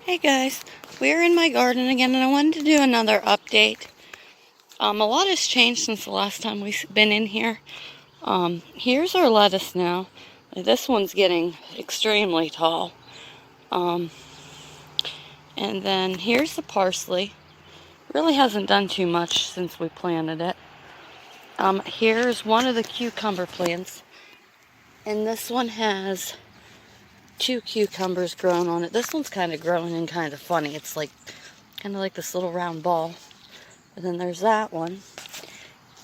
Hey guys, we're in my garden again and I wanted to do another update. A lot has changed since the last time we've been in here. Here's our lettuce now. This one's getting extremely tall. And then here's the parsley. Really hasn't done too much since we planted it. Here's one of the cucumber plants. And this one has 2 cucumbers growing on it. This one's kind of growing and kind of funny. It's like kind of like this little round ball. And then there's that one.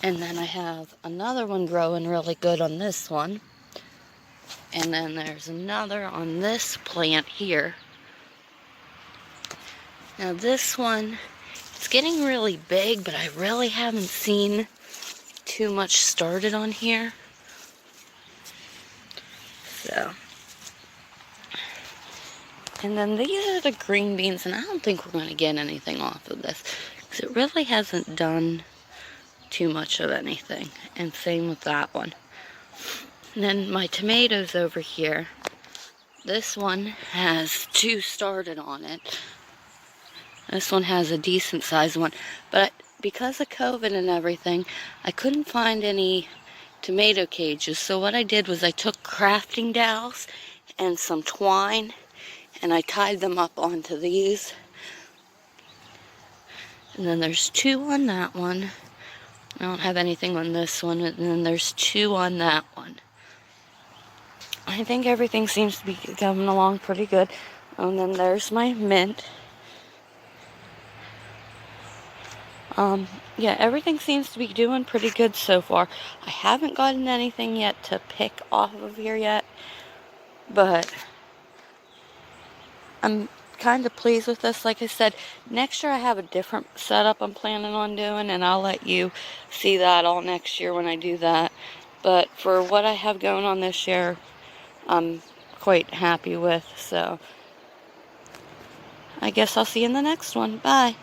And then I have another one growing really good on this one. And then there's another on this plant here. Now this one, it's getting really big, but I really haven't seen too much started on here. So. And then these are the green beans, and I don't think we're going to get anything off of this, because it really hasn't done too much of anything. And same with that one. And then my tomatoes over here, this one has 2 started on it. This one has a decent sized one, but because of COVID and everything, I couldn't find any tomato cages. So what I did was I took crafting dowels and some twine, and I tied them up onto these. And then there's 2 on that one. I don't have anything on this one. And then there's 2 on that one. I think everything seems to be coming along pretty good. And then there's my mint. Yeah, everything seems to be doing pretty good so far. I haven't gotten anything yet to pick off of here yet. But I'm kind of pleased with this. Like I said, next year I have a different setup I'm planning on doing, and I'll let you see that all next year when I do that. But for what I have going on this year, I'm quite happy with. So I guess I'll see you in the next one. Bye.